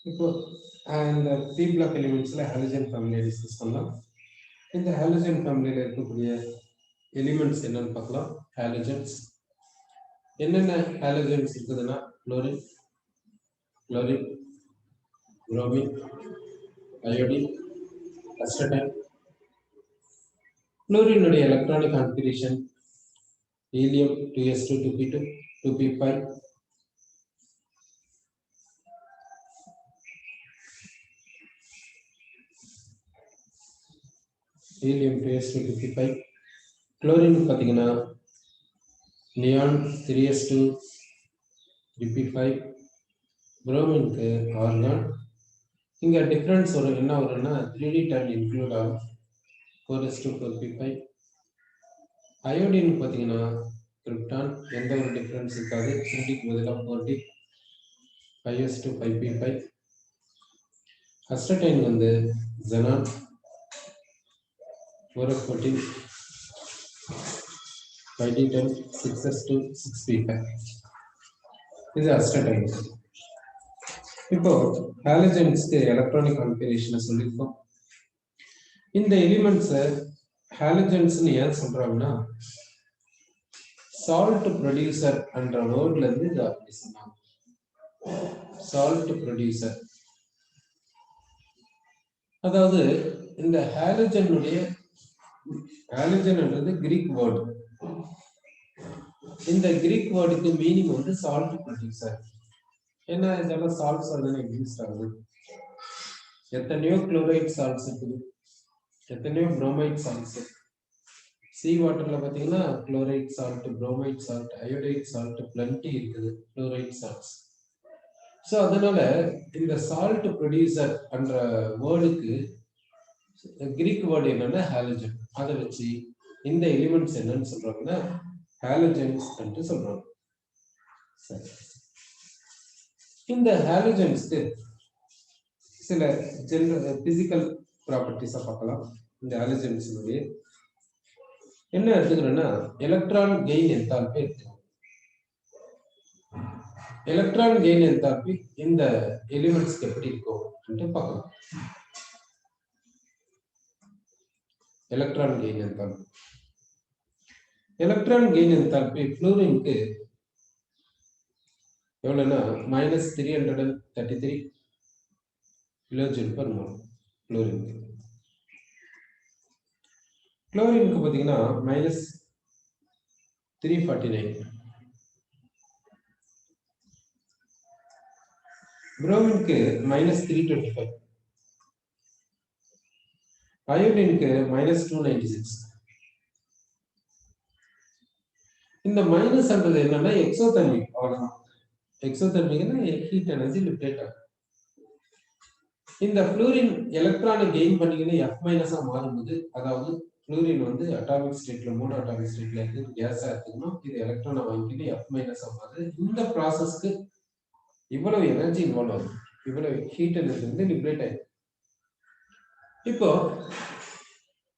இப்போ இந்த B black எலிமெண்ட்ஸ்ல halogen ஃபேமிலியை டிஸ்கஸ் பண்ணலாம். இந்த ஹாலஜன் ஃபேமிலியில் இருக்கக்கூடிய எலிமெண்ட்ஸ் என்னன்னு பார்க்கலாம். ஹாலஜன்ஸ் என்னென்ன ஹாலஜன்ஸ் இருக்குதுன்னா குளோரின், புரோமின், அயோடின், அஸ்டடைன். குளோரினுடைய electronic configuration helium 2s2 2p2 2p5. Helium 2s2 2p5. Chlorine பார்த்தீங்கன்னா நியான் 3s2 3p5. புரோமினுக்கு ஆர்கான். இங்கே டிஃப்ரென்ஸ் வரும், என்ன வரும்னா 3d டர்ன் இன்க்ளூட் ஆகும் 4s2 4p5. அயோடின் பார்த்தீங்கன்னா கிரிப்டான், எந்த ஒரு டிஃப்ரென்ஸ் இருக்காது, 3dக்கு பதிலாக 4d 5s2 5p5. அஸ்டடைன் வந்து xenon 4s14 5d10 6s2 6p5. இது அஸ்டடைன். இப்போ ஹாலஜன்ஸ்க்கு எலக்ட்ரானிக் கான்ஃபிகரேஷனை சொல்லியிருக்கோம். இந்த எலிமெண்ட்ஸை ஹாலஜன்ஸ்னு ஏன் சொல்றாங்கன்னா சால்ட் ப்ரொடியூசர் என்ற வேர்ட்ல இருந்து இது அப்படி சொன்னாங்க. சால்ட் ப்ரொடியூசர், அதாவது இந்த ஹாலஜனுடைய ஹாலஜன்ன்றது கிரீக் வேர்டு. இந்த கிரீக் வேர்டுக்கு மீனிங் வந்து சால்ட் ப்ரொடியூசர். ஏன்னா இதெல்லாம் சால்ட்ஸ் வந்து எக்ஸிஸ்ட் ஆகுது. எத்தனையோ குளோரைட் சால்ட்ஸ் இருக்குது, எத்தனையோ புரோமைட் சால்ட்ஸ். சி வாட்டர்ல பாத்தீங்கன்னா chloride salt, bromide salt, iodide salt plenty இருக்குது, குளோரைட் சால்ட்ஸ். ஸோ அதனால இந்த சால்ட் ப்ரொடியூசர் என்ற வேர்டுக்கு கிரீக் வேர்டு என்னன்னா ஹாலஜன். அதை வச்சு இந்த எலிமெண்ட்ஸ் என்னன்னு சொல்றாங்கன்னா ஹாலஜன்ஸ் என்று சொல்றாங்க. சரி, இந்த ஹாலஜன்ஸ்க்கு சில ஜெனரல் பிசிக்கல் ப்ராப்பர்ட்டிஸை பார்க்கலாம். இந்த ஹாலஜன்ஸினுடைய என்ன எடுத்துக்கிறோன்னா எலக்ட்ரான் கெயின் என்தால்பி எடுத்துக்கணும். எலக்ட்ரான் கெயின் என்தால்பி இந்த எலிமெண்ட்ஸ்க்கு எப்படி இருக்கும் என்று பார்க்கலாம். Electron gain enthalpy, electron gain enthalpy ஃப்ளூரினுக்கு எவ்வளவுனா -333 கிலோஜூல் பர் மோல். குளோரினுக்கு பாத்தீங்கன்னா -349. புரோமினுக்கு -325. அயோடினுக்கு -296. இந்த மைனஸ்ன்றது என்னன்னா எக்ஸோதெர்மிக். அவ்வளவுதான். எக்ஸோதெர்மிக்னா ஹீட் எனர்ஜி லிபரேட் ஆகும். இந்த ஃப்ளூரின் எலக்ட்ரானை கெயின் பண்ணிக்கின்னு F- மாறும்போது, அதாவது ஃப்ளூரின் வந்து அட்டாமிக் ஸ்டேட்ல மோனோ அட்டாமிக் ஸ்டேட்ல இருந்து கேஸா எடுத்துக்கணும். இது எலக்ட்ரானை வாங்கிக்கிட்டு F- மாறுது. இந்த ப்ராசஸ்க்கு இவ்வளவு எனர்ஜி இன்வால்வ் ஆகுது, இவ்வளவு ஹீட் எனர்ஜி வந்து லிபரேட் ஆயிடும். இப்போ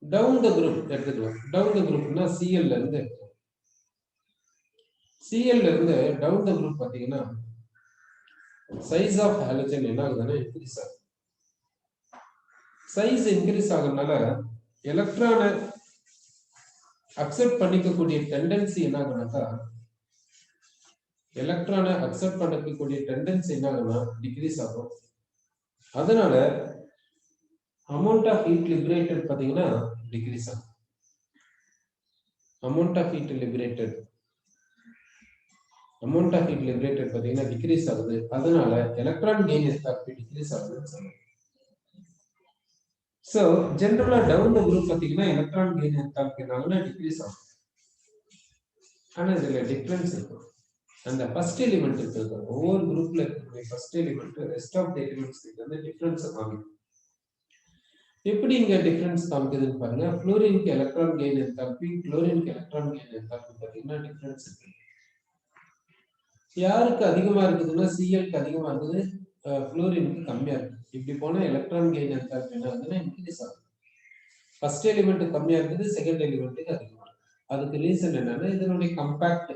டவுன் த குரூப் எடுத்துக்கலாம். டவுன் த குரூப்னா Cl இருந்து எடுத்துக்கலாம். Cl இருந்து டவுன் த குரூப் பாத்தீங்கன்னா சைஸ் ஆஃப் ஹாலஜன் என்ன ஆகுதுன்னா இன்க்ரீஸ் ஆகுது. சைஸ் இன்க்ரீஸ் ஆகுறதுனால எலக்ட்ரானை அக்செப்ட் பண்ணிக்கக்கூடிய டெண்டன்சி என்ன ஆகுனாக்கா, எலக்ட்ரானை அக்செப்ட் பண்ணிக்கக்கூடிய டெண்டன்சி என்ன ஆகுனா டிக்ரீஸ் ஆகும். அதனால அமௌண்ட் ஆஃப் ஹீட் லிபரேட்டட் பாத்தீங்கன்னா டிக்ரீஸ் ஆகும். அமௌண்ட் ஆஃப் ஹீட் லிபரேட்டட் பாத்தீங்கன்னா டிக்ரீஸ் ஆகுது. அதனால எலக்ட்ரான் கெயின் என்தால்பி டிக்ரீஸ் ஆகுதுன்னு சொல்லுவோம். சோ ஜெனரலா டவுன் த குரூப் பாத்தீங்கன்னா எலக்ட்ரான் கெயின் என்தால்பினால டிக்ரீஸ் ஆகும். ஆனா இதுல டிஃபரன்ஸ் இருக்கும். அந்த ஃபர்ஸ்ட் எலிமெண்ட் இருக்கு, ஒவ்வொரு குரூப்ல இருக்கக்கூடிய first element rest of the elements கிட்ட வந்து டிஃபரன்ஸ் காமிக்கும். எப்படி இங்க டிஃபரன்ஸ் காமிக்குதுன்னு பாருங்க. ஃப்ளூரினுக்கு எலக்ட்ரான் கெயின் என்தால்பி, குளோரினுக்கு எலக்ட்ரான் கெயின் என்தால்பி பாத்தீங்கன்னா டிஃபரன்ஸ் இருக்கு. யாருக்கு அதிகமா இருக்குதுன்னா Clக்கு அதிகமா இருக்குது, ஃப்ளூரினுக்கு கம்மியா இருக்கு. இப்படி போனா எலக்ட்ரான் கெயின் என்தால்பி என்ன ஆகுதுன்னா இன்க்ரீஸ் ஆகுது. ஃபர்ஸ்ட் எலிமெண்ட் கம்மியா இருக்குது, செகண்ட் எலிமெண்ட்டுக்கு அதிகமா இருக்கு. அதுக்கு ரீசன் என்னன்னா இதனுடைய கம்பாக்ட்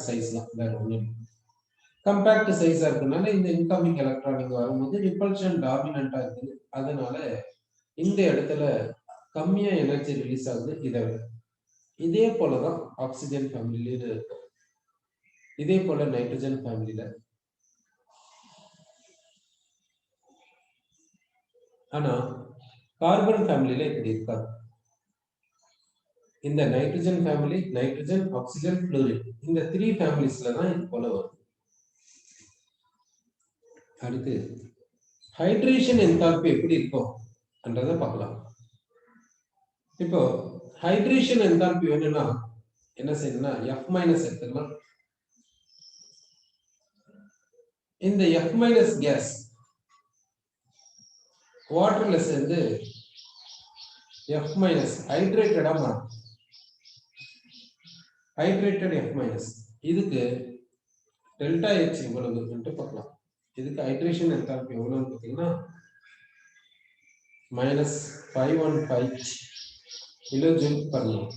சைஸ் தான், வேற ஒண்ணு. கம்பேக்ட் சைஸா இருக்கனால இந்த இன்கமிங் எலக்ட்ரானிக் வரும்போது ரிப்பல்ஷன் டாமினண்டா இருக்குது. அதனால இந்த இடத்துல கம்மியா எனர்ஜி ரிலீஸ் ஆகுது இதை விட. இதே போலதான் ஆக்சிஜன் ஃபேமிலியில இருக்கும். இதே போல நைட்ரஜன் ஃபேமிலியில. ஆனா கார்பன் ஃபேமிலியில இப்படி இருக்காது. இந்த nitrogen family, nitrogen, oxygen, fluorine, இந்த 3 ஃபேமிலிஸ்ல தான் இது போல வரும். அடுத்து ஹைட்ரேஷன் என்தால்பி எப்படி இருக்கும் என்றதை பார்க்கலாம். இப்போ ஹைட்ரேஷன் என்தால்பி வேணும்னா என்ன செய்யணும்னா F- எடுத்துக்கலாம். இந்த F- கேஸ் வாட்டர்ல சேர்ந்து F- ஹைட்ரேட்டடா மாறும். ஹைட்ரேட்டட் F-, இதுக்கு டெல்டா H எவ்வளவு பார்க்கலாம். இதுக்கு ஹைட்ரேஷன் என்தால்பி எவ்வளவுன்னு பார்த்தீங்கன்னா -515 kilojoule per mole.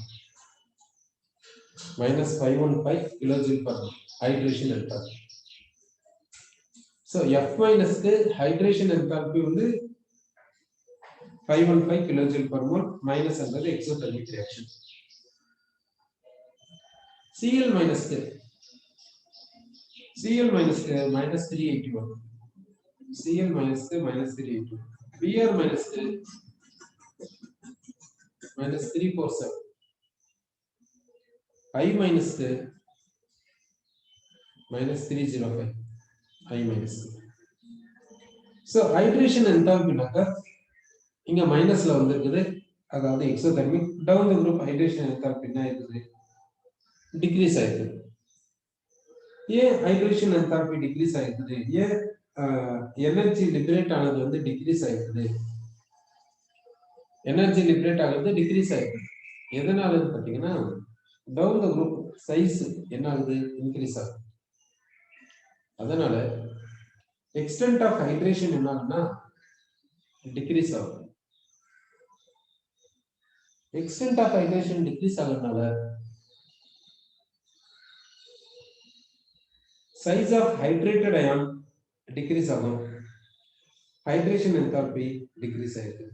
-515 kilojoule per mole hydration enthalpy. So F- க்கு ஹைட்ரேஷன் என்தால்பி வந்து 515 கிலோஜூல் பர் மோல், மைனஸ் என்பது எக்ஸோதெர்மிக் ரியாக்ஷன். Cl- க்கு -381. Cl- க்கு -381. Br- க்கு -347. I- க்கு -305. I-. சோ ஹைட்ரேஷன் என்தால்பினாக்க இங்க மைனஸ்ல வந்திருக்குது, அதாவது exothermic. Down the group hydration enthalpy என்ன இருக்குது, டிக்ரீஸ் ஆயிருக்கு. ஏன் ஹைட்ரேஷன் என்தால்பி டிக்ரீஸ் ஆயிருக்குது, ஏன் எனர்ஜி லிபரேட் ஆனது வந்து டிக்ரீஸ் ஆயிருக்குது, எனர்ஜி லிபரேட் ஆகுது டிக்ரீஸ் ஆயிருக்கு. எதனாலன்னு பாத்தீங்கன்னா டவுன் தி குரூப் சைஸ் என்ன ஆகுது, இன்க்ரீஸ் ஆகுது. அதனால எக்ஸ்டென்ட் ஆஃப் ஹைட்ரேஷன் என்ன ஆகுதுன்னா டிக்ரீஸ் ஆகும். எக்ஸ்டென்ட் ஆஃப் ஹைட்ரேஷன் டிக்ரீஸ் ஆகுறதுனால size of hydrated ion decrease ஆகும். hydration enthalpy decrease ஆயிருக்கு.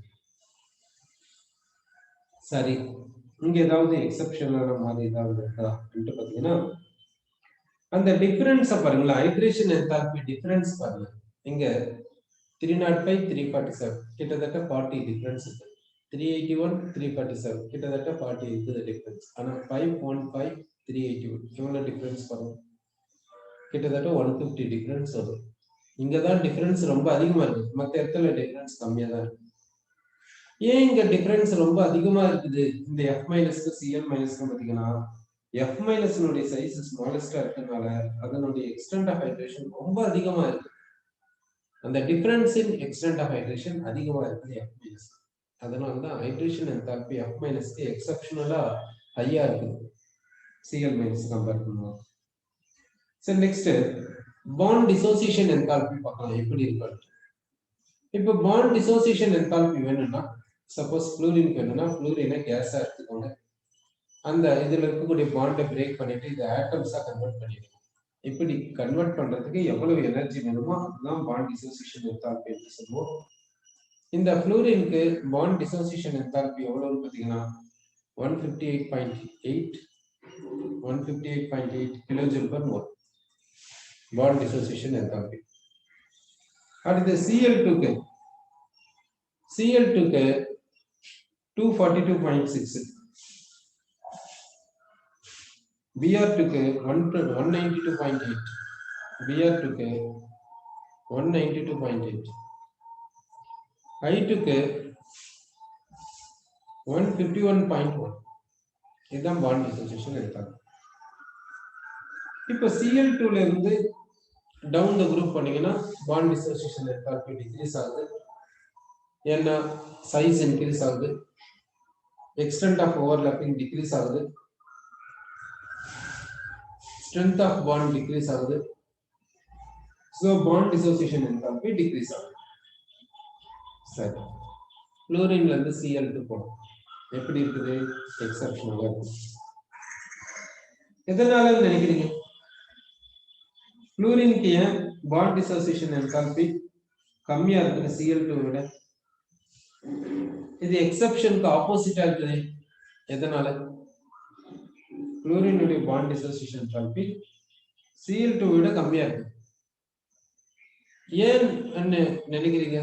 சரி, இங்க ஏதாவது எக்ஸெப்ஷனலான மாதிரி ஏதாவது இருக்கா என்று பாத்தீங்கன்னா அந்த டிஃபரன்ஸ் பாருங்களா, ஹைட்ரேஷன் என்தால்பி டிஃபரன்ஸ் பாருங்க. இங்க 305 347 கிட்டத்தட்ட 40 டிஃபரன்ஸ் இருக்கு. 381 347 கிட்டத்தட்ட 40 இருக்குது டிஃபரன்ஸ். ஆனா 515 381 எவ்வளவு டிஃபரன்ஸ் பாருங்க, கிட்டத்தட்ட 150 டிஃபரன்ஸ் வரும். இங்கதான் டிஃபரன்ஸ் ரொம்ப அதிகமா இருக்கு, மற்ற இடத்துல டிஃபரன்ஸ் கம்மியா தான் இருக்கு. ஏன் இங்க டிஃபரன்ஸ் ரொம்ப அதிகமா இருக்குது இந்த F- க்கு Cl- பாத்தீங்கன்னா F- சைஸ் ஸ்மாலஸ்டா இருக்கனால அதனுடைய எக்ஸ்டென்ட் ஆஃப் ஹைட்ரேஷன் ரொம்ப அதிகமா இருக்கு. அந்த difference in extent of hydration அதிகமா இருக்குது F-. அதனால தான் ஹைட்ரேஷன் என்தால்பி F- க்கு எக்ஸெப்ஷனலா ஹையா இருக்குது Cl- கம்பேர் பண்ணுவோம். சரி, நெக்ஸ்ட் பாண்ட் டிசோசியேஷன் என்தால்பி பார்க்கலாம் எப்படி இருக்கு. இப்போ பாண்ட் டிசோசியேஷன் என்தால்பி வேணும்னா சப்போஸ் ஃப்ளூரின் வேணும்னா ஃப்ளூரினை கேஸா எடுத்துக்கோங்க. அந்த இதுல இருக்கக்கூடிய பாண்டை பிரேக் பண்ணிட்டு இதை ஆட்டம்ஸா கன்வெர்ட் பண்ணிடுங்க. இப்படி கன்வெர்ட் பண்றதுக்கு எவ்வளவு எனர்ஜி வேணுமோ அதுதான் பாண்ட் டிசோசியேஷன் என்தால்பி என்று சொல்லுவோம். இந்த ஃப்ளூரினுக்கு பாண்ட் டிசோசியேஷன் என்தால்பி எவ்வளவுன்னு பாத்தீங்கன்னா 158.8 kilojoule per mole bond dissociation enthalpy. அடுத்து Cl2க்கு 242.6, Br2க்கு 192.8, Br2க்கு 192.8, I2க்கு 151.1. இதுதான் பாண்ட் டிசோசியேஷன் எடுத்தாங்க. இப்போ Cl2ல இருந்து டவுன் தி குரூப் பண்ணீங்கன்னா பாண்ட் டிசோசியேஷன் என்தால்பி டிக்ரீஸ் ஆகுது. ஏன்னா சைஸ் இன்க்ரீஸ் ஆகுது, எக்ஸ்டென்ட் ஆஃப் ஓவர்லாப்பிங் டிக்ரீஸ் ஆகுது, ஸ்ட்ரென்த் ஆஃப் பாண்ட் டிக்ரீஸ் ஆகுது. So bond dissociation enthalpy decrease ஆகுது. சரி, ஃப்ளூரின்ல இருந்து Cl2 போகும் எப்படி இருக்குது, எக்ஸெப்ஷனலா இருக்கு. எதனால நினைக்கிறீங்க? ஃப்ளூரினுக்கு ஏன் பாண்ட் டிசோசியேஷன் என்தால்பி கம்மியா இருக்குது Cl2 விட? இது எக்ஸெப்ஷனுக்கு ஆப்போசிட்டா இருக்குது. எதனால? ஃப்ளூரினுடைய பாண்ட் டிசோசியேஷன் என்தால்பி Cl2 விட கம்மியா இருக்கு. ஏன் நினைக்கிறீங்க?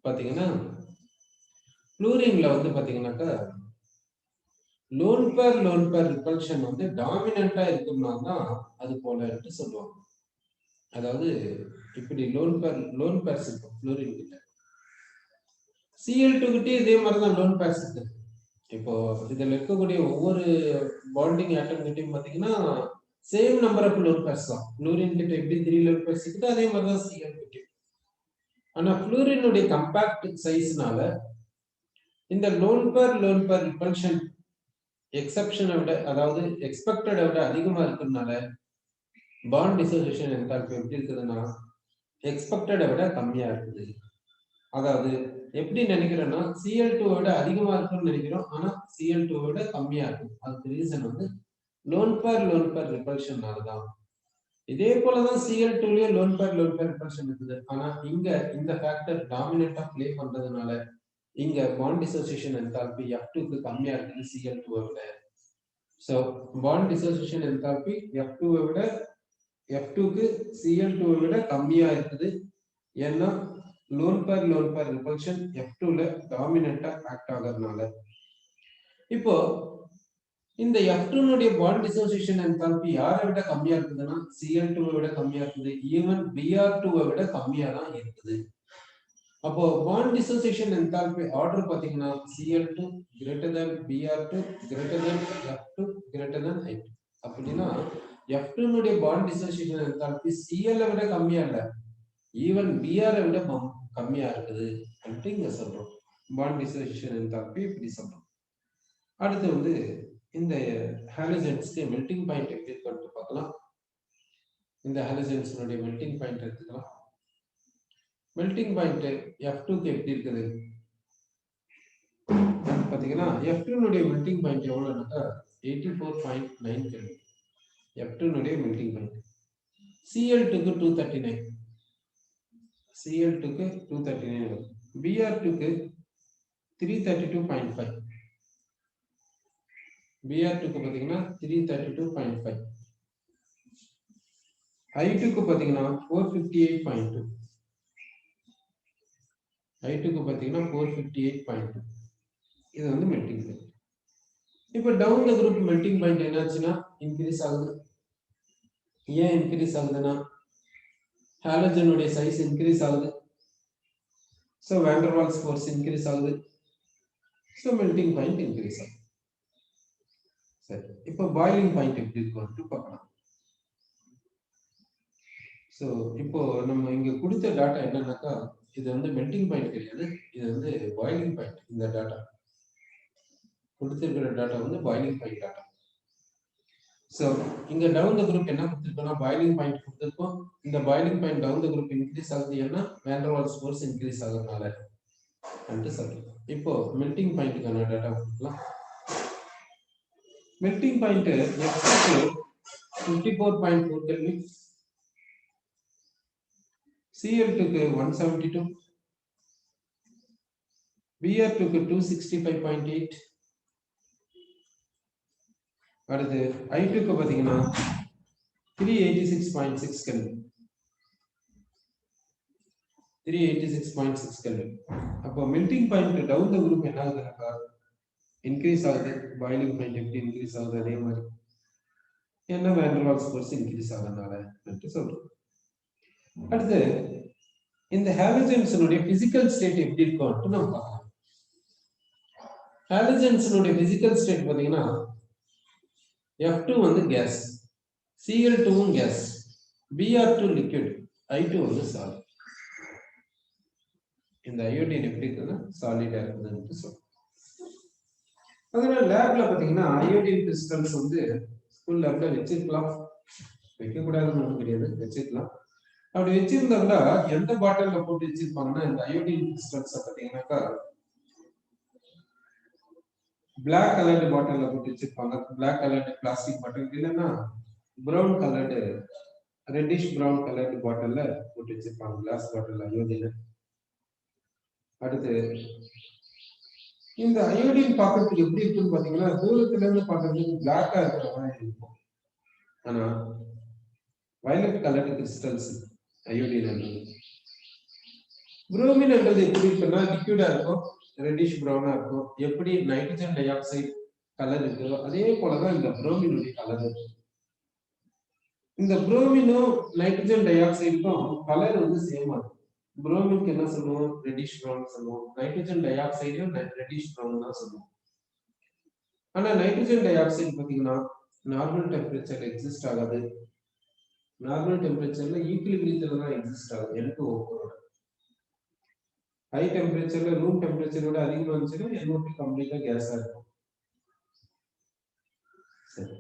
பாத்தீங்கன்னா ஃப்ளூரின்ல வந்து பாத்தீங்கன்னாக்கா லோன் பேர் ரிபல்ஷன் வந்து டாமினண்டா இருக்கும்னா தான் அது போல சொல்லுவாங்க. அதாவது இப்படி லோன் பேர்ஸ் இருக்கும் ஃப்ளூரின் கிட்ட. Cl2 கிட்டே இதே மாதிரி தான் லோன் பேர்ஸ் இருக்கு. இப்போ இதுல இருக்கக்கூடிய ஒவ்வொரு பாண்டிங் ஆட்டம் கிட்டையும் பாத்தீங்கன்னா same number of lone pairs தான். ஃப்ளூரின் கிட்ட எப்படி 3 லோன் பேர்ஸ் இருக்குது அதே மாதிரி தான் Cl கிட்ட. ஆனா ஃப்ளூரினுடைய கம்பாக்ட் சைஸ்னால இந்த லோன் பேர் ரிபல்ஷன் எக்ஸெப்ஷனை விட, அதாவது எக்ஸ்பெக்டடை விட அதிகமா இருக்கிறதுனால பாண்ட் டிசோசியேஷன் என்தால்பி எப்படி இருக்குதுன்னா எக்ஸ்பெக்டடை விட கம்மியா இருக்குது. அதாவது எப்படி நினைக்கிறோம்னா Cl2 விட அதிகமா இருக்குன்னு நினைக்கிறோம், ஆனா Cl2 விட கம்மியா இருக்கும். அதுக்கு ரீசன் வந்து லோன் பேர் ரிபல்ஷன்னால தான். இதே போலதான் Cl2லயே லோன் பேர் ரிபல்ஷன் இருக்குது. ஆனா இங்க இந்த ஃபேக்டர் டாமினண்டா ப்ளே பண்றதுனால இங்க பாண்ட் டிசோசியேஷன் என்தால்பி F2க்கு கம்மியா இருக்குது Cl2 விட. So bond dissociation enthalpy F2 விட F2க்கு Cl2 விட கம்மியா இருக்குது. ஏன்னா லோன் பேர் ரிபல்ஷன் F2ல டாமினண்டா ஆக்ட் ஆகிறதுனால. இப்போ இந்த F2னுடைய பாண்ட் டிசோசியேஷன் என்தால்பி யாரை விட கம்மியா இருக்குதுன்னா Cl2 விட கம்மியா இருக்குது. ஈவன் Br2 விட கம்மியா தான் இருக்குது. அப்போ பாண்ட் டிசோசியேஷன் என்தால்பி ஆர்டர் பாத்தீங்கன்னா Cl2 greater than Br2 greater than F2 greater than I2. அப்படின்னா F2னுடைய பாண்ட் டிசோசியேஷன் என்தால்பி Cl விட கம்மியா இல்ல, ஈவன் Br விட கம்மியா இருக்குது அப்படின்ட்டு இங்க சொல்றோம். பாண்ட் டிசோசியேஷன் என்தால்பி இப்படி சொல்றோம். அடுத்து வந்து இந்த ஹாலஜன்ஸ்க்கு மெல்டிங் பாயிண்ட் எப்படி இருக்குன்னு பார்க்கலாம். இந்த ஹாலஜன்ஸ்னுடைய மெல்டிங் பாயிண்ட் எடுத்துக்கலாம். மெல்டிங் பாயிண்ட் F2க்கு எப்படி இருக்குது பாத்தீங்கன்னா F2னுடைய மெல்டிங் பாயிண்ட் எவ்வளவுனாக்கா 84.9 கெல்வின். F2னுடைய மெல்டிங் பாயிண்ட். Cl2க்கு 239. Cl2க்கு 239 வரும். Br2க்கு 332.5. Br2க்கு பாத்தீங்கன்னா 332.5. I2க்கு பாத்தீங்கன்னா 458.2. I2க்கு பாத்தீங்கன்னா 458.2. இது வந்து மெல்டிங் பாயிண்ட். இப்போ down the group melting point என்னாச்சுன்னா இன்க்ரீஸ் ஆகுது. ஏன் இன்க்ரீஸ் ஆகுதுன்னா ஹாலஜனுடைய சைஸ் இன்க்ரீஸ் ஆகுது. So van der Waals force increase ஆகுது. ஸோ மெல்டிங் பாயிண்ட் இன்க்ரீஸ் ஆகுது. சரி, இப்போ பாயிலிங் பாயிண்ட் எப்படி இருக்கும்னு பார்க்கலாம். ஸோ இப்போ நம்ம இங்க கொடுத்த டாட்டா என்னன்னாக்கா இது வந்து மெல்டிங் பாயிண்ட் கிடையாது, இது வந்து பாயிலிங் பாயிண்ட். இந்த டாட்டா கொடுத்திருக்கிற டாட்டா வந்து பாயிலிங் பாயிண்ட் டாட்டா. ஸோ இங்க டவுன் த குரூப் என்ன கொடுத்துருக்கோம்னா பாயிலிங் பாயிண்ட் கொடுத்துருக்கோம். இந்த boiling point down the group increase ஆகுது ஏன்னா வேண்டர் வால்ஸ் ஃபோர்ஸ் இன்க்ரீஸ் ஆகுறதுனால சொல்றோம். இப்போ மெல்டிங் பாயிண்ட்டுக்கான டாட்டா கொடுக்கலாம். மெல்டிங் பாயிண்ட் F2க்கு 54.4 கெல்வின், Cl2க்கு 172, Br2க்கு 265.8. அடுத்து I2க்கு பாத்தீங்கன்னா 386.6 கெல்வின். 386.6 கெல்வின். அப்போ melting point down the group என்ன ஆகுதுனாக்கா இன்க்ரீஸ் ஆகுது. பாயிலிங் பாயிண்ட் எப்படி இன்க்ரீஸ் ஆகுது அதே மாதிரி என்ன வேண்டர் வால்ஸ் ஃபோர்ஸ் இன்க்ரீஸ் ஆகுறதுனால சொல்றோம். அடுத்து இந்த ஹாலஜன்ஸ்னுடைய பிசிக்கல் ஸ்டேட் எப்படி இருக்கும்னு நம்ம பார்க்கலாம். ஹாலஜன்ஸ்னுடைய பிசிக்கல் ஸ்டேட் பாத்தீங்கன்னா F2 வந்து case, Cl2வும் case, Br2 liquid, I2 வந்து சாலிட். இந்த அயோடின் எப்படி இருக்குன்னா சாலிடா இருக்குதுன்னு சொல்றோம். அதனால லேப்ல பாத்தீங்கன்னா அயோடின் கிறிஸ்டல்ஸ் வந்து ஸ்கூல் லேப்ல வச்சிருக்கலாம், வைக்க கூடாதுன்னு ஒன்றும் கிடையாது, வச்சிருக்கலாம். அப்படி வச்சிருந்தா கூட எந்த பாட்டில்ல போட்டு வச்சிருப்பாங்கன்னா இந்த அயோடின் கிறிஸ்டல்ஸ் பாத்தீங்கன்னாக்கா பிளாக் கலர்டு பாட்டில்ல போட்டு வச்சிருப்பாங்க. பிளாக் கலர்டு பிளாஸ்டிக் பாட்டில் இல்லைன்னா brown coloured reddish brown coloured பாட்டில்ல போட்டு வச்சிருப்பாங்க, கிளாஸ் பாட்டில் அயோடின். அடுத்து இந்த அயோடின் பார்க்கறதுக்கு எப்படி இருக்குன்னு பாத்தீங்கன்னா, தூரத்துல இருந்து பார்க்கறதுக்கு பிளாக்கா இருக்கிற மாதிரி இருக்கும். ஆனா வயலட் கலர்டு கிறிஸ்டல்ஸ் அயோடின் என்றது. புரோமின் என்றது எப்படி இருக்குன்னா லிக்விடா இருக்கும், ரெட்டிஷ் பிரவுனா இருக்கும். எப்படி நைட்ரஜன் டை ஆக்சைடு கலர் இருக்கோ அதே போலதான் இந்த புரோமினுடைய கலர் இருக்கு. இந்த புரோமினும் நைட்ரஜன் டை ஆக்சைடுக்கும் கலர் வந்து சேமா இருக்கும். புரோமினுக்கு என்ன சொல்லுவோம், ரெட்டிஷ் பிரவுன் சொல்லுவோம். நைட்ரஜன் டை ஆக்சைடும் ரெட்டிஷ் பிரவுன் தான் சொல்லுவோம். ஆனா நைட்ரஜன் டை ஆக்சைடு பாத்தீங்கன்னா நார்மல் டெம்பரேச்சர்ல எக்ஸிஸ்ட் ஆகாது. நார்மல் டெம்பரேச்சர்ல ஈக்குலிபிரியத்துல தான் எக்ஸிஸ்ட் ஆகுது. N2O4 ஹை டெம்பரேச்சர்ல ரூம் டெம்பரேச்சரோட அதிகமா இருந்துச்சுன்னா NO2 கம்ப்ளீட்டா கேஸா இருக்கும். சரி,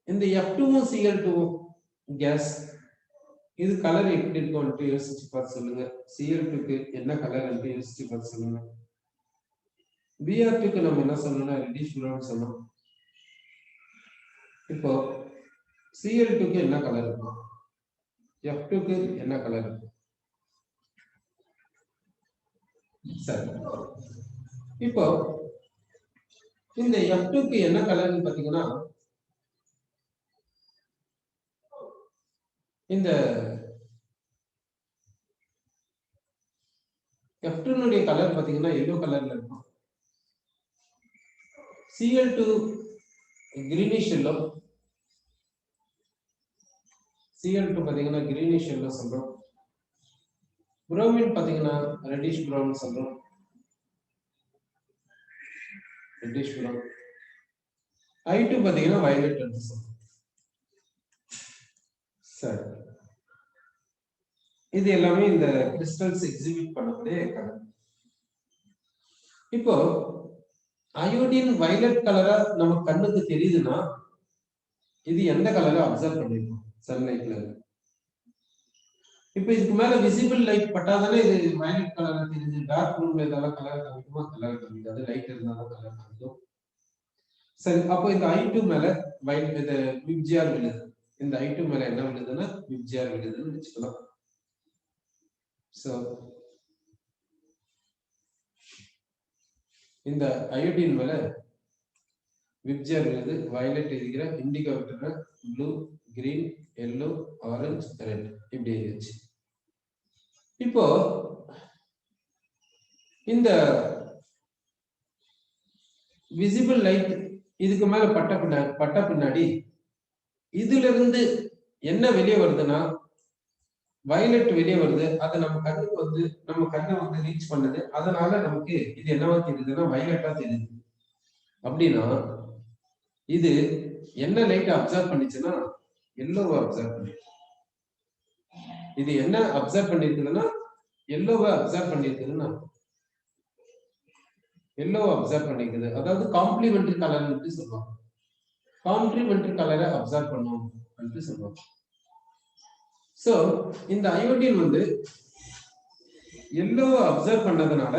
இந்த F2O Cl2 கேஸ் இது கலர் எப்படி இருக்கும்னு யோசிச்சு பார்த்து சொல்லுங்க. Cl2க்கு என்ன கலர் என்று யோசிச்சு பார்த்து சொல்லுங்க. Br2க்கு நம்ம என்ன சொல்லணும்னா ரெட்டிஷ் பிரவுன் சொன்னோம். இப்போ Cl2க்கு என்ன கலர் இருக்கும், F2க்கு என்ன கலர் இருக்கும்? சரி, இப்போ இந்த F2க்கு என்ன கலர்னு பாத்தீங்கன்னா இந்த F2 கலர் பாத்தீங்கன்னா எல்லோ கலர்ல இருக்கும். Cl2 கிரீனிஷ் எல்லோ, Cl2 பாத்தீங்கன்னா கிரீனிஷ் எல்லோ சொல்றோம். புரோமின் பாத்தீங்கன்னா ரெட்டிஷ் பிரவுன் சொல்றோம், ரெட்டிஷ் பிரவுன். I2 பாத்தீங்கன்னா வயலட் என்று சொல்றோம். சரி, இது எல்லாமே இந்த கிறிஸ்டல்ஸ் எக்ஸிபிட் பண்ணக்கூடிய கலர். இப்போ அயோடின் வயலட் கலரா நம்ம கண்ணுக்கு தெரியுதுன்னா இது எந்த கலரை அப்சர்வ் பண்ணிருக்கோம் சன்லைட்ல. இப்போ இதுக்கு மேல விசிபிள் லைட் பட்டாதானே இது வயலட் கலரா தெரியுது. டார்க் ரூம்ல ஏதாவது கலர் காமிக்குமா? கலர் காமிக்காது. லைட் இருந்தாலும் கலர் காமிக்கும். சரி, அப்போ இந்த I2 மேல வயலட் இது விப்ஜிஆர் விழுது. இந்த I2 மேல என்ன விழுதுன்னா விப்ஜிஆர் விழுதுன்னு வச்சுக்கலாம். சோ இந்த அயோடின் மேல விப்ஜிஆர் விழுது. வயலட் இருக்கிற இண்டிகோ விட்டுற blue, green, yellow, orange, red இப்படி இருந்துச்சு. இப்போ இந்த விசிபிள் லைட் இதுக்கு மேல பட்ட பின்னாடி இதுல இருந்து என்ன வெளியே வருதுன்னா வயலட் வெளியே வருது. அதை நம்ம கண்ணுக்கு வந்து நம்ம கண்ணை வந்து ரீச் பண்ணுது. அதனால நமக்கு இது என்னவா தெரியுதுன்னா வயலட்டா தெரியுது. அப்படின்னா இது என்ன லைட் அப்சர்வ் பண்ணிச்சுன்னா எல்லோவை அப்சர்வ் பண்ணி. இது என்ன அப்சர்வ் பண்ணிருக்குதுன்னா எல்லோவை அப்சர்வ் பண்ணிருக்குதுன்னா எல்லோவை அப்சர்வ் பண்ணிருக்குது. அதாவது காம்ப்ளிமெண்டரி கலர் சொல்லுவாங்க. காம்ப்ளிமெண்டரி கலரை அப்சர்வ் பண்ணும் என்று சொல்லுவாங்க. சோ இந்த அயோடின் வந்து எல்லோவை அப்சர்வ் பண்ணதுனால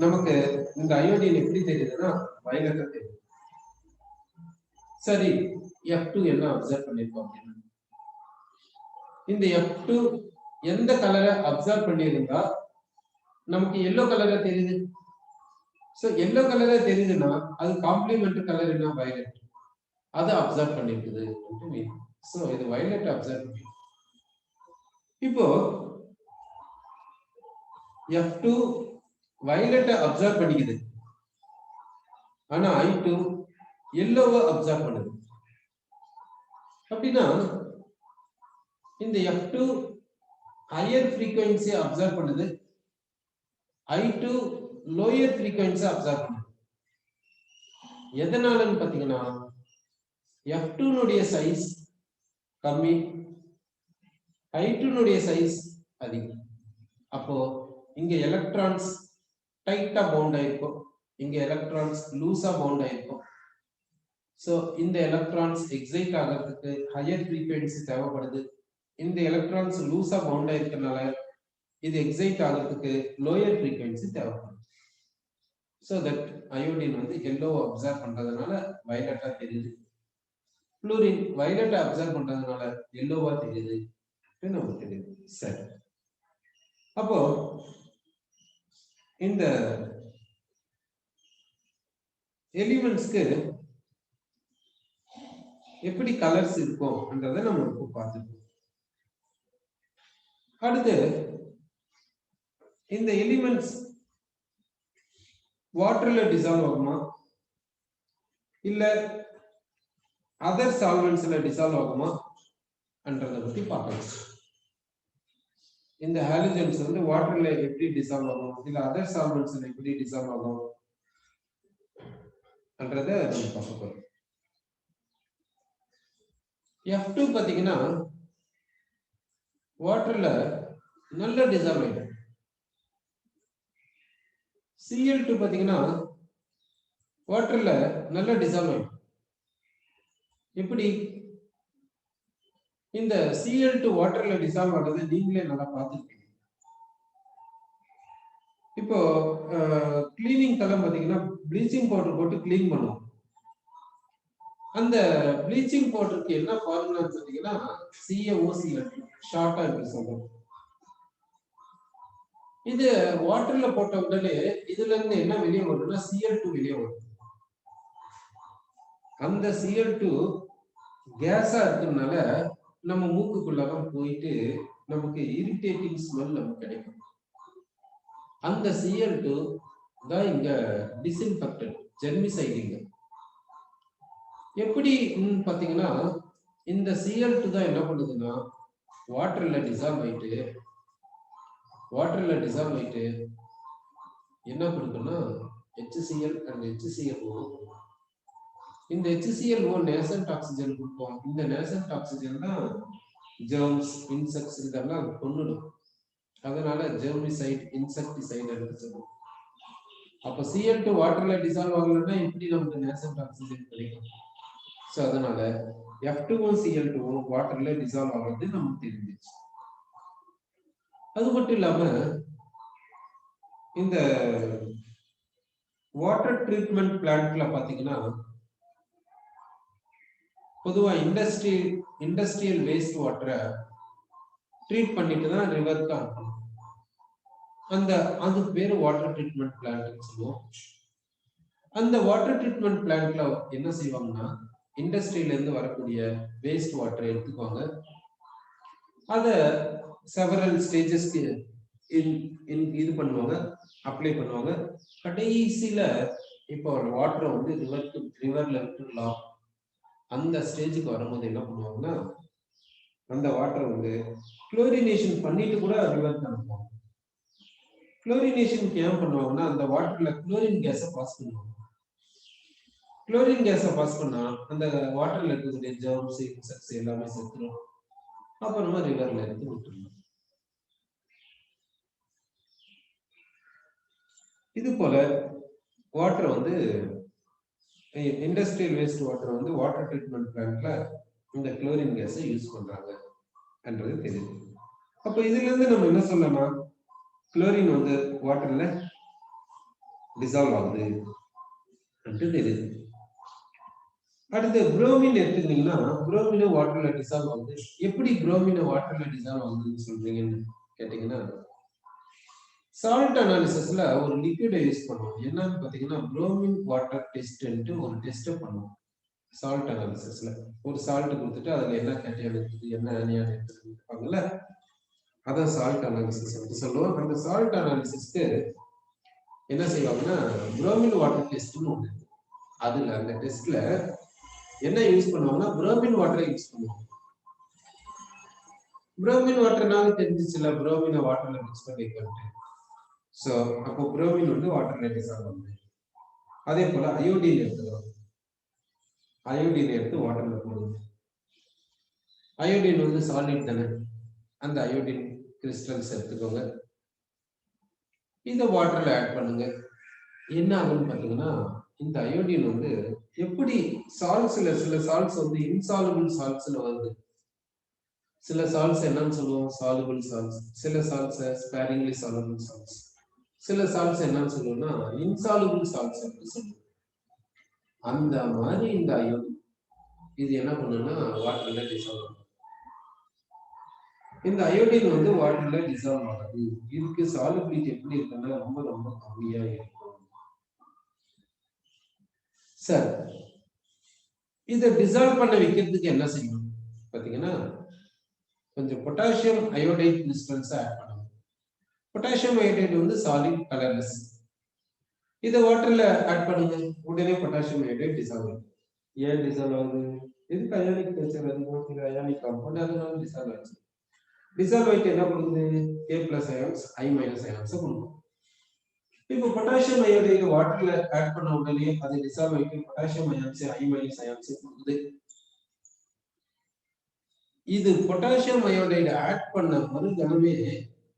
நமக்கு இந்த அயோடின் எப்படி தெரியுதுன்னா வயலட்டா தெரியுது. சரி, F2 என்ன அப்சர்வ் பண்ணிருக்கோம் அப்படின்னா இந்த F2 எந்த கலரை அப்சர்வ் பண்ணியிருந்தா நமக்கு எல்லோ கலரா தெரியுது. சோ எல்லோ கலரா தெரியுதுன்னா அது காம்ப்ளிமெண்டரி கலர் என்ன வயலட், அதை அப்சர்வ் பண்ணிருக்குது. சோ இது வயலட் அப்சர்வ் பண்ணி. இப்போ F2 வயலட்டை அப்சர்வ் பண்ணிக்குது. ஆனா I2 எல்லோவை அப்சர்வ் பண்ணுது. அப்படின்னா இந்த F2 ஹையர் ஃப்ரீக்வன்சி அப்சர்வ் பண்ணுது, I2 லோயர் ஃப்ரீக்வன்சி அப்சர்வ் பண்ணுது. எதனாலன்னு பாத்தீங்கன்னா F2 னுடைய சைஸ் கம்மி, I2 னுடைய சைஸ் அதிகம். அப்போ இங்க எலக்ட்ரான்ஸ் டைட்டா பவுண்ட் ஆயிருக்கும், இங்க எலக்ட்ரான்ஸ் லூசா பவுண்ட் ஆயிருக்கும். சோ இந்த எலக்ட்ரான்ஸ் எக்ஸைட் ஆகிறதுக்கு ஹையர் ஃப்ரீக்வன்சி தேவைப்படுது. இந்த எலக்ட்ரான்ஸ் லூசா பவுண்ட் ஆயிருக்கனால இது எக்ஸைட் ஆகிறதுக்கு லோயர் ஃப்ரீக்வன்சி தேவைப்படுது. சோ தட் அயோடின் வந்து எல்லோ அப்சர்வ் பண்றதுனால வயலட்டா தெரியுது. குளோரின் வயலட் அப்சர்வ் பண்றதுனால எல்லோவா தெரியுது நமக்கு தெரியுது. சரி, அப்போ இந்த எலிமெண்ட்ஸ்க்கு எப்படி கலர்ஸ் இருக்கும்ன்றதை நம்ம இப்போ பார்த்துக்கோம். அடுத்து இந்த எலிமெண்ட்ஸ் வாட்டர்ல டிசால்வ் ஆகுமா இல்ல அதர் சால்வெண்ட்ஸ்ல டிசால்வ் ஆகுமா என்றதை பத்தி பார்க்கலாம். இந்த ஹாலஜன்ஸ் வந்து வாட்டர்ல எப்படி டிசால்வ் ஆகும் இல்ல அதர் சால்வெண்ட்ஸ்ல எப்படி டிசால்வ் ஆகும் என்றதை நம்ம பார்க்க போறோம். F2 பாத்தீங்கன்னா வாட்டர்ல நல்ல டிசால்வ் ஆயிடும். Cl2 பாத்தீங்கன்னா வாட்டர்ல நல்ல டிசால்வ் ஆயிடும். எப்படி இந்த Cl2 வாட்டர்ல டிசால்வ் ஆகுது நீங்களே நல்லா பார்த்துருக்கீங்க. இப்போ கிளீனிங் தளம் பாத்தீங்கன்னா ப்ளீச்சிங் பவுடர் போட்டு கிளீன் பண்ணுவோம். அந்த ப்ளீச்சிங் பவுடருக்கு என்ன ஃபார்முலா பார்த்தீங்கன்னா CaOCl ஷார்ட்டா இருக்கு சொல்றோம். இது வாட்டர்ல போட்ட உடனே இதுல இருந்து என்ன வெளியே வரும்னா Cl2 வெளியே வரும். அந்த Cl2 கேஸா இருக்கிறதுனால நம்ம மூக்குக்குள்ளாக போயிட்டு நமக்கு இரிட்டேட்டிங் ஸ்மெல் நமக்கு கிடைக்கும். அந்த Cl2 தான் இங்க டிஸ்இன்ஃபெக்டன்ட் ஜெர்மிசைடிங். எப்படி பாத்தீங்கன்னா இந்த Cl2 தான் என்ன பண்ணுதுன்னா வாட்டர்ல டிசால்வ் ஆயிட்டு என்ன கொடுக்குன்னா HCl and HClO. இந்த HClO நேசன்ட் ஆக்சிஜன் கொடுப்போம். இந்த நேசன்ட் ஆக்சிஜன் தான் ஜெர்ம்ஸ் இன்செக்ட்ஸ் இதெல்லாம் கொன்னுடும். அதனால ஜெர்மிசைட் இன்செக்டிசைட் என்று சொல்லுவோம். அப்ப Cl2 வாட்டர்ல டிசால்வ் ஆகலன்னா எப்படி நமக்கு நேசன்ட் ஆக்சிஜன் கிடைக்கும்? சோ அதனால F2வும் Cl2வும் வாட்டர்ல டிசால்வ் ஆகிறது நமக்கு தெரிஞ்சிச்சு. அது மட்டும் இல்லாம இந்த வாட்டர் ட்ரீட்மெண்ட் பிளான்ட்ல பாத்தீங்கன்னா பொதுவா இண்டஸ்ட்ரியல் வேஸ்ட் வாட்டரை ட்ரீட் பண்ணிட்டு தான் ரிவருக்கு அனுப்பணும். அதுக்கு பேரு வாட்டர் ட்ரீட்மெண்ட் பிளான்ட் சொல்லுவோம். அந்த வாட்டர் ட்ரீட்மெண்ட் பிளான்ட்ல என்ன செய்வாங்கன்னா இண்டஸ்ட்ரியில இருந்து வரக்கூடிய வேஸ்ட் வாட்டரை எடுத்துக்குவாங்க. அத செவரல் ஸ்டேஜஸ்க்கு இது பண்ணுவாங்க, அப்ளை பண்ணுவாங்க. கடைசியில இப்போ வாட்டரை வந்து ரிவர்ல விட்டுடலாம். அந்த ஸ்டேஜுக்கு வரும்போது என்ன பண்ணுவாங்கன்னா அந்த வாட்டரை வந்து குளோரினேஷன் பண்ணிட்டு கூட ரிவர்க்கு அனுப்புவாங்க. குளோரினேஷனுக்கு ஏன் பண்ணுவாங்கன்னா அந்த வாட்டர்ல குளோரின் கேஸை பாஸ் பண்ணுவாங்க. குளோரின் கேஸை பாஸ் பண்ணா அந்த வாட்டர்ல இருக்கக்கூடிய ஜெர்ம்ஸ் இன்செக்ட்ஸ் எல்லாமே செத்துரும். அப்புறமா ரிவர்ல இருந்து விட்டுருணும். இது போல வாட்டர் வந்து இண்டஸ்ட்ரியல் வேஸ்ட் வாட்டர் வந்து வாட்டர் ட்ரீட்மெண்ட் பிளான்ட்ல இந்த குளோரின் கேஸை யூஸ் பண்றாங்க என்றது தெரியுது. அப்ப இதுல இருந்து நம்ம என்ன சொல்லலாம், குளோரின் வந்து வாட்டர்ல டிசால்வ் ஆகுது என்று தெரியுது. அடுத்து புரோமின் எடுத்துக்கிட்டீங்கன்னா புரோமின் வாட்டர்ல டிசால்வ் ஆகுது. எப்படி புரோமின் வாட்டர்ல டிசால்வ் ஆகுதுன்னு சொல்றீங்கன்னு கேட்டீங்கன்னா சால்ட் அனாலிசிஸ்ல ஒரு லிக்விடை யூஸ் பண்ணுவோம். என்னன்னு பாத்தீங்கன்னா புரோமின் வாட்டர் டெஸ்ட்ன்ட்டு ஒரு டெஸ்ட் பண்ணுவோம். சால்ட் அனாலிசிஸ்ல ஒரு சால்ட் கொடுத்துட்டு அதுல என்ன கேட்டையான் இருக்குது என்ன அனியான் இருக்குதுன்னு அதான் சால்ட் அனாலிசிஸ் வந்து சொல்லுவோம். அந்த சால்ட் அனாலிசிஸ்க்கு என்ன செய்வாங்கன்னா புரோமின் வாட்டர் டெஸ்ட்னு ஒண்ணு. அதுல அந்த டெஸ்ட்ல என்ன யூஸ் பண்ணுவாங்கன்னா புரோமின் வாட்டரை யூஸ் பண்ணுவாங்க. புரோமின் வாட்டர்னால தெரிஞ்சிச்சுல புரோமினை வாட்டர்ல மிக்ஸ் பண்ணிக்கிட்டு. சோ அப்போ புரோமின் வந்து வாட்டர்ல டிசால்வ் ஆகுது. அதே போல அயோடின் எடுத்துக்கிறோம். அயோடின் எடுத்து வாட்டர்ல போடுவோம். அயோடின் வந்து சாலிட் தானே. அந்த அயோடின் கிறிஸ்டல்ஸ் எடுத்துக்கோங்க. இந்த வாட்டர்ல ஆட் பண்ணுங்க. என்ன ஆகும்னு பாத்தீங்கன்னா இந்த அயோடின் வந்து எப்படி சால்ட்ஸ்ல சில சால்ட்ஸ் வந்து இன்சாலுபிள் சால்ட்ஸ்ல வருது. சில சால்ட்ஸ் என்னன்னு சொல்லுவோம் சாலுபிள் சால்ட்ஸ், சில சால்ட்ஸ் ஸ்பேரிங்லி சாலுபிள் சால்ட்ஸ், சில சால்ட்ஸ் என்னன்னு சொல்லுவோம்னா இன்சாலுபிள் சால்ட்ஸ் அப்படின்னு சொல்லுவோம். அந்த மாதிரி இந்த அயோடின் இது என்ன பண்ணுன்னா வாட்டர்ல டிசால்வ் ஆகும். இந்த அயோடின் வந்து வாட்டர்ல டிசால்வ் ஆகுது. இதுக்கு சாலிபிலிட்டி எப்படி இருக்குன்னா ரொம்ப ரொம்ப கம்மியா இருக்கும். சார் இதை டிசால்வ் பண்ண வைக்கிறதுக்கு என்ன செய்யணும் பாத்தீங்கன்னா கொஞ்சம் பொட்டாசியம் அயோடைட் கிறிஸ்டல்ஸ் ஆட் பண்ணணும். பொட்டாசியம் அயோடைட் வந்து சாலிட் கலர்லெஸ். இதை வாட்டர்ல ஆட் பண்ணுங்க, உடனே பொட்டாசியம் அயோடைட் டிசால்வ் ஆகும். ஏன் டிசால்வ் ஆகுது? இதுக்கு அயானிக் நேச்சர் அதிகம், இது அயானிக் காம்பவுண்ட், அதனால டிசால்வ் ஆச்சு. டிசால்வ் ஆயிட்டு என்ன பண்ணுது? K plus ions I minus ions கொடுக்கும். இப்போ பொட்டாசியம் அயோடைடு வாட்டர்ல ஆட் பண்ண உடனே அது டிசால்வ் ஆயிட்டு potassium ions I minus ions கொடுக்குது. இது பொட்டாசியம் அயோடைடு ஆட் பண்ண மறுகணமே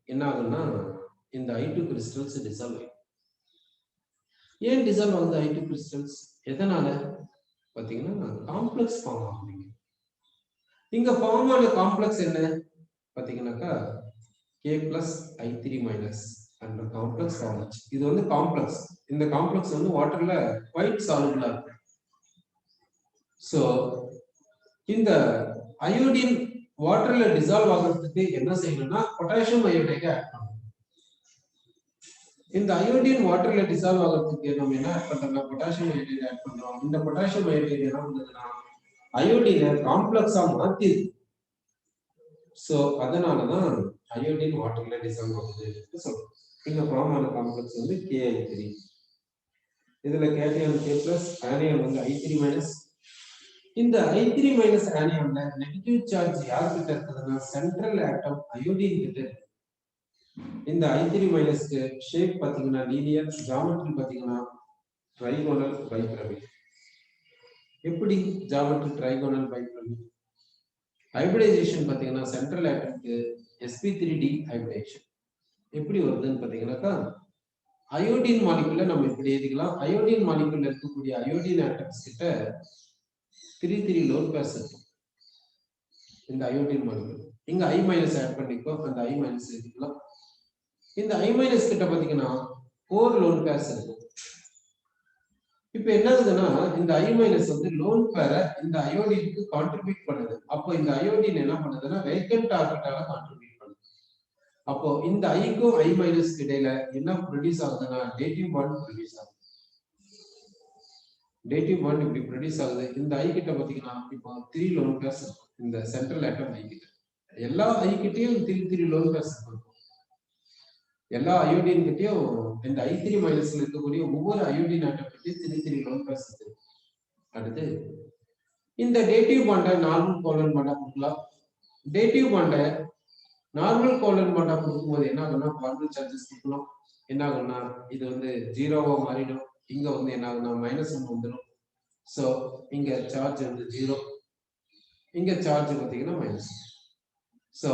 என்ன ஆகும்னா இந்த I2 கிறிஸ்டல்ஸ் டிசால்வ் ஆகும். ஏன் டிசால்வ் ஆகுது I2 கிறிஸ்டல்ஸ்? எதனால பாத்தீங்கன்னா காம்ப்ளெக்ஸ் ஃபார்ம் ஆகுது. இங்க ஃபார்ம் ஆன காம்ப்ளெக்ஸ் என்ன பாத்தீங்கன்னாக்கா K plus I3 minus அந்த காம்ப்ளெக்ஸ் ஃபார்ம் ஆச்சு. இது வந்து காம்ப்ளெக்ஸ். இந்த காம்ப்ளெக்ஸ் வந்து வாட்டர்ல குவைட் சால்யுபிளா இருக்கு. சோ இந்த அயோடின் வாட்டர்ல டிசால்வ் ஆகிறதுக்கு என்ன செய்யணும்னா பொட்டாசியம் அயோடைடு ஆட் பண்ணணும். இந்த அயோடின் வாட்டர்ல டிசால்வ் ஆகிறதுக்கு நம்ம என்ன ஆட் பண்றோம்னா பொட்டாசியம் அயோடைடு ஆட் பண்றோம். இந்த பொட்டாசியம் அயோடைடு என்ன பண்ணுதுன்னா அயோடினை காம்ப்ளெக்ஸா மாத்திது. சோ அதனாலதான் அயோடின் வாட்டர்ல டிசால்வ் ஆகுது சொல்றோம். இங்க ஃபார்ம் ஆன காம்ப்ளெக்ஸ் வந்து KI3. இதுல கேஷியம் K plus ஆனியன் வந்து I3 minus. இந்த I3 minus ஆனியன்ல நெகட்டிவ் சார்ஜ் யார் கிட்ட இருக்குதுன்னா சென்ட்ரல் ஆட்டம் அயோடின் கிட்ட இருக்கு. இந்த I3 minus க்கு ஷேப் பாத்தீங்கன்னா லீனியர், ஜியோமெட்ரி பாத்தீங்கன்னா ட்ரைகோனல் பைபிரமிட். எப்படி ஜியோமெட்ரி ட்ரைகோனல் பைபிரமிட்? ஹைபிரிடைசேஷன் பாத்தீங்கன்னா சென்ட்ரல் ஆட்டம்க்கு sp3d ஹைபிரிடைசேஷன். எப்படி வருதுன்னு பாத்தீங்கன்னாக்கா அயோடின் மாலிகுல நம்ம இப்படி எழுதிக்கலாம். அயோடின் மாலிகுல இருக்கக்கூடிய அயோடின் ஆட்டம்ஸ் கிட்ட 3 லோன் பேர்ஸ் இருக்கும். இந்த அயோடின் மாலிகுல் இங்க I மைனஸ் ஆட் பண்ணிக்கோ, அந்த I மைனஸ் எழுதிக்கலாம். இந்த I மைனஸ் கிட்ட பாத்தீங்கன்னா 4 லோன் பேர்ஸ் இருக்கும். இப்போ என்ன ஆகுதுன்னா இந்த I மைனஸ் வந்து லோன் பேரை இந்த அயோடினுக்கு கான்ட்ரிபியூட் பண்ணுது. அப்போ இந்த அயோடின் என்ன பண்ணுதுன்னா வேக்கன்ட் ஆர்பிட்டால கான்ட்ரிபியூட் பண்ணுது. அப்போ இந்த ஐக்கும் I மைனஸ் இடையில என்ன ப்ரொடியூஸ் ஆகுதுன்னா டேட்டிவ் பாண்ட் ப்ரொடியூஸ் ஆகுது. டேட்டிவ் பாண்ட் இப்படி ப்ரொடியூஸ் ஆகுது. இந்த I கிட்ட பாத்தீங்கன்னா இப்போ 3 லோன் பேர்ஸ் இருக்கும். இந்த சென்ட்ரல் ஆட்டம் I கிட்ட எல்லா I கிட்டயும் 3 லோன் பேர்ஸ் இருக்கும். எல்லா அயோடின் கிட்டயும் இந்த I3 மைனஸ்ல இருக்கக்கூடிய ஒவ்வொரு அயோடின் ஆட்டம் கிட்டயும் 3 லோன் பேர்ஸ் இருக்கு. அடுத்து இந்த டேட்டிவ் பாண்டை நார்மல் கோலன் பாண்டா கொடுக்கலாம். டேட்டிவ் பாண்டை நார்மல் கோலன் பாண்டா கொடுக்கும்போது என்ன ஆகும்னா பார்பிள் சார்ஜஸ் கொடுக்கணும். என்ன ஆகும்னா இது வந்து 0வா மாறிடும். இங்க வந்து என்ன ஆகும்னா -1 வந்துடும். சோ இங்க சார்ஜ் வந்து 0, இங்க சார்ஜ் பாத்தீங்கன்னா -. சோ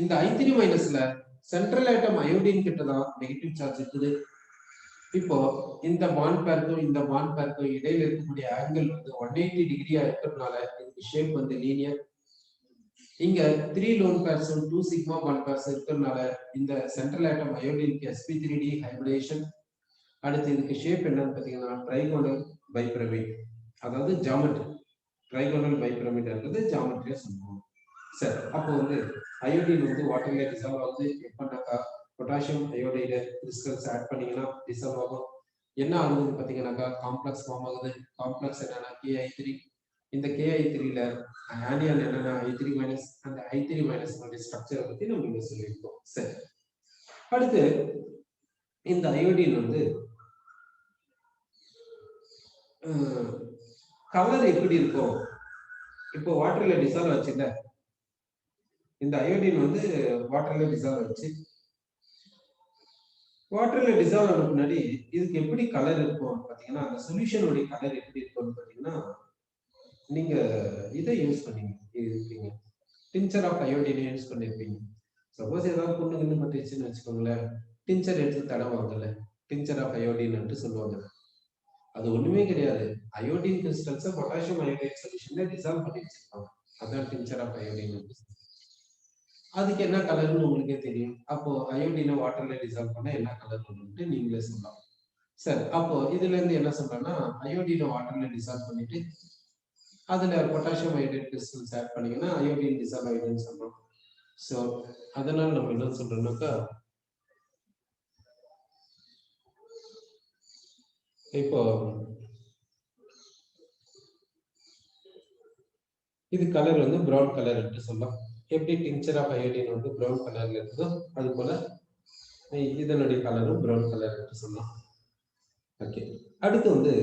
இந்த I3 மைனஸ்ல சென்ட்ரல் ஆட்டம் அயோடின் கிட்ட தான் நெகட்டிவ் சார்ஜ் இருக்குது. இப்போ இந்த பாண்ட் பேருக்கும் இந்த பாண்ட் பேருக்கும் இடையில இருக்கக்கூடிய ஆங்கிள் வந்து 180 டிகிரியா இருக்கிறதுனால இந்த ஷேப் வந்து லீனியர். இங்க 3 loan purse 2 sigma bond purse இருக்கிறதுனால இந்த சென்ட்ரல் ஆட்டம் அயோடினுக்கு sp3d ஹைபிரிடேஷன். அடுத்து இதுக்கு ஷேப் என்னன்னு பாத்தீங்கன்னா ட்ரைகோனல் பைபிரமிட். அதாவது ஜியோமெட்ரி ட்ரைகோனல் பைபிரமிட் இருக்குது, ஜியோமெட்ரியா சொல்லுவோம். சரி, அப்போ வந்து அயோடின் வந்து வாட்டர்ல டிசால்வ் ஆகுது. எப்பனாக்கா பொட்டாசியம் அயோடைடு கிறிஸ்டல்ஸ் ஆட் பண்ணீங்கன்னா டிசால்வ் ஆகும். என்ன ஆகுதுன்னு பாத்தீங்கன்னாக்கா காம்ப்ளெக்ஸ் ஃபார்ம் ஆகுது. காம்ப்ளெக்ஸ் என்னன்னா KI3. இந்த KI3ல ஆனியன் என்னன்னா I3 மைனஸ். அந்த I3 மைனஸ் ஸ்ட்ரக்சரை பத்தி நம்ம இங்க சொல்லியிருக்கோம். சரி, அடுத்து இந்த அயோடின் வந்து கலர் எப்படி இருக்கும்? இப்போ வாட்டர்ல டிசால்வ் ஆச்சுல்ல, இந்த அயோடின் வந்து வாட்டர்ல டிசால்வ் ஆச்சு. வாட்டர்ல டிசால்வ் ஆன முன்னாடி இதுக்கு எப்படி கலர் இருக்கும் பாத்தீங்கன்னா அந்த சொல்யூஷனுடைய கலர் எப்படி இருக்கும்னு பாத்தீங்கன்னா நீங்க இதை யூஸ் பண்ணிருப்பீங்க, டின்ச்சர் ஆஃப் அயோடினை யூஸ் பண்ணிருப்பீங்க. சப்போஸ் ஏதாவது பொண்ணுங்கன்னு பட்டுச்சுன்னு வச்சுக்கோங்களேன், டின்ச்சர் எடுத்து தடவாங்கல்ல, டின்ச்சர் ஆஃப் அயோடின் சொல்லுவாங்க. அது ஒண்ணுமே கிடையாது, அயோடின் கிறிஸ்டல்ஸை பொட்டாசியம் அயோடைட் சொல்யூஷன்ல டிசால்வ் பண்ணி வச்சிருப்பாங்க. அதான் டின்ச்சர் ஆஃப் அயோடின். அதுக்கு என்ன கலர்னு உங்களுக்கே தெரியும். அப்போ அயோடினை வாட்டர்ல டிசால்வ் பண்ண என்ன கலர் வரும்னு நீங்களே சொல்லலாம். சரி, அப்போ இதுல இருந்து என்ன சொல்றேன்னா அயோடினை வாட்டர்ல டிசால்வ் பண்ணிட்டு அதுல பொட்டாசியம் ஹைட்ரேட் கிறிஸ்டல்ஸ் ஆட் பண்ணீங்கன்னா அயோடின் டிசால்வ் ஆயிடுன்னு சொல்றோம். ஸோ அதனால நம்ம என்ன சொல்றோம்னாக்கா, இப்போ இது கலர் வந்து ப்ரௌன் கலர் என்று சொல்லலாம். எப்படி டிங்சர் ஆஃப் அயோடின் வந்து ப்ரௌன் கலர்ல இருக்குதோ அது போல இதனுடைய கலரும் ப்ரௌன் கலர் என்று சொல்லலாம். ஓகே, அடுத்து வந்து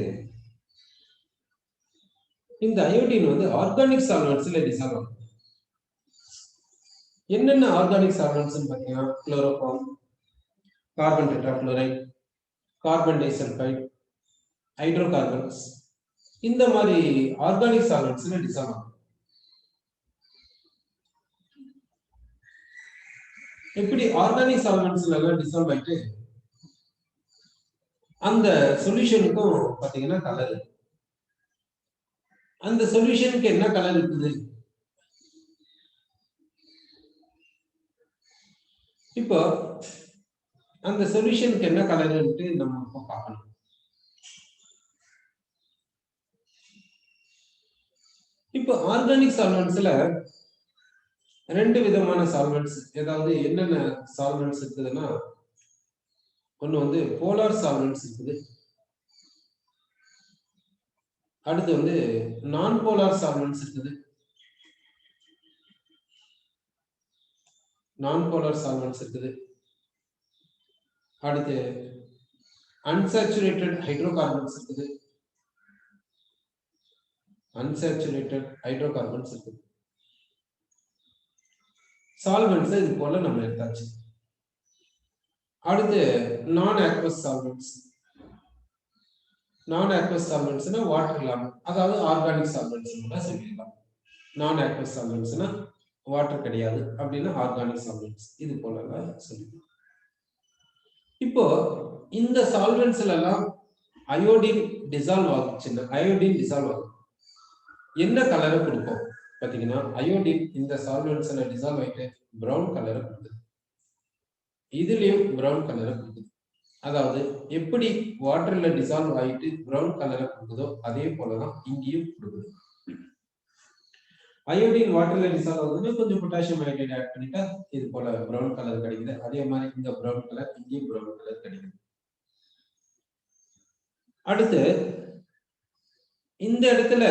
இந்த அயோடின் வந்து ஆர்கானிக் சால்வெண்ட்ஸ்ல டிசால்வ் ஆகும். என்னென்ன ஆர்கானிக் சால்வெண்ட்ஸ் பார்த்தீங்கன்னா chloroform, carbon tetrafluoride, carbon disulphide, hydrocarbons, இந்த மாதிரி ஆர்கானிக் சால்வெண்ட்ஸ்ல டிசால்வ் ஆகும். இப்படி ஆர்கானிக் சால்வெண்ட்ஸ்ல எல்லாம் டிசால்வ் ஆயிட்டு அந்த சொல்யூஷனுக்கும் பாத்தீங்கன்னா கலர், அந்த சொல்யூஷனுக்கு என்ன கலர் இருக்குது? இப்போ அந்த சொல்யூஷனுக்கு என்ன கலர்ன்ட்டு நம்ம இப்போ பார்க்கணும். இப்போ ஆர்கானிக் சால்வெண்ட்ஸ்ல ரெண்டு விதமான சால்வெண்ட்ஸ், ஏதாவது என்னென்ன சால்வெண்ட்ஸ் இருக்குதுன்னா, ஒண்ணு வந்து போலார் சால்வெண்ட்ஸ் இருக்குது, அடுத்து வந்து நான் போலார் சால்வெண்ட்ஸ் இருக்குது. நான் போலார் சால்வெண்ட்ஸ் இருக்குது. அடுத்து அன்சாச்சுரேட்டட் ஹைட்ரோகார்பன்ஸ் இருக்குது. அன்சாச்சுரேட்டட் ஹைட்ரோகார்பன்ஸ் இருக்குது. சால்வெண்ட்ஸ் இது போல நம்ம எடுத்தாச்சு. அடுத்து நான் ஆக்வஸ் சால்வெண்ட்ஸ். நான் ஆக்வஸ் சால்வெண்ட்ஸ்னா வாட்டர் இல்லாம, அதாவது ஆர்கானிக் சால்வெண்ட்ஸ் கூட சொல்லிடலாம். நான் ஆக்வஸ் சால்வெண்ட்ஸ்னா வாட்டர் கிடையாது அப்படின்னா ஆர்கானிக் சால்வெண்ட்ஸ், இது போல சொல்லிடலாம். இப்போ இந்த சால்வெண்ட்ஸ்ல எல்லாம் அயோடின் டிசால்வ் ஆகுச்சுன்னா, அயோடின் டிசால்வ் ஆகும், என்ன கலரை கொடுக்கும் பாத்தீங்கன்னா, அயோடின் இந்த சால்வெண்ட்ஸ்ல டிசால்வ் ஆயிட்டு பிரவுன் கலரை கொடுக்குது. இதுலயும் பிரவுன் கலரை கொடுக்குது. அதாவது எப்படி வாட்டர்ல டிசால்வ் ஆயிட்டு பிரவுன் கலரை கொடுக்குதோ அதே போலதான் இங்கேயும் கொடுக்குது. அயோடின் வாட்டர்ல டிசால்வ் ஆகுதுன்னா கொஞ்சம் பொட்டாசியம் ஹைட்ரேட் ஆட் பண்ணிட்டா இது போல பிரவுன் கலர் கிடைக்குது. அதே மாதிரி இந்த பிரவுன் கலர் இங்கேயும் பிரவுன் கலர் கிடைக்குது. அடுத்து இந்த இடத்துல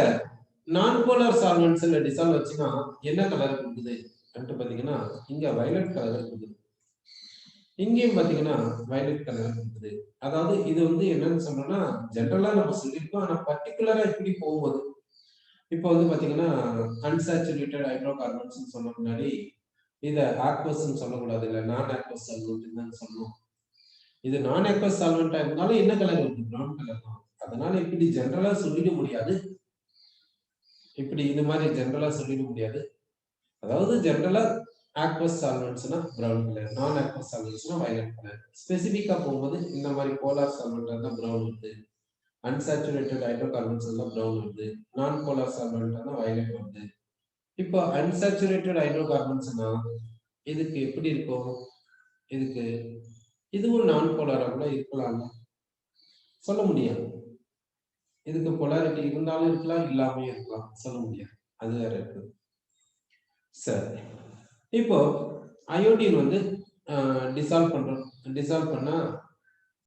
நான் போலார் சால்வெண்ட்ஸ்ல டிசால்வ் வச்சுன்னா என்ன கலர் கொடுக்குது பாத்தீங்கன்னா, இங்க வயலட் கலர் கொடுக்குது, இங்கேயும் பாத்தீங்கன்னா வயலட் கலர் கொடுக்குது. அதாவது இது வந்து என்னன்னு சொன்னோம்னா ஜென்ரலா நம்ம சொல்லியிருக்கோம், ஆனா பர்டிகுலரா இப்படி போகும்போது இப்போ வந்து பாத்தீங்கன்னா அன்சாச்சுரேட்டட் ஹைட்ரோ கார்பன்ஸ் சொன்ன முன்னாடி இதை ஆக்வஸ் சொல்லக்கூடாது, இல்ல நான் ஆக்வஸ் சால்வெண்ட் தான் சொல்லணும். இது நான் ஆக்வஸ் சால்வெண்டா இருந்தாலும் என்ன கலர் இருக்கு? பிரவுன் கலர் தான். அதனால இப்படி ஜென்ரலா சொல்லிட முடியாது, இப்படி இது மாதிரி ஜென்ரலா சொல்லிட முடியாது. அதாவது ஜென்ரலா ஆக்வஸ் சால்வெண்ட்ஸ்னா பிரவுன் கலர், நான் ஆக்வஸ் சால்வெண்ட்ஸ்னா வயலட் கலர். ஸ்பெசிபிக்கா போகும்போது இந்த மாதிரி போலார் சால்வெண்ட் தான் பிரவுன் வருது, அன்சாச்சுரேட்டட் ஹைட்ரோ கார்பன்ஸ் எல்லாம் பிரவுன் வருது, நான் போலார் சால்வெண்ட் தான் வயலட் வருது. இப்போ அன்சாச்சுரேட்டட் ஹைட்ரோ கார்பன்ஸ்னா இதுக்கு எப்படி இருக்கும்? இதுக்கு இதுவும் நான் போலாரா கூட இருக்கலாம், சொல்ல முடியாது. இதுக்கு போலாரிட்டி இருந்தாலும் இருக்கலாம், இல்லாம இருக்கலாம், சொல்ல முடியாது, அது வேற இருக்கு. சரி, இப்போ அயோடின் வந்து டிசால்வ் பண்றோம். டிசால்வ் பண்ணா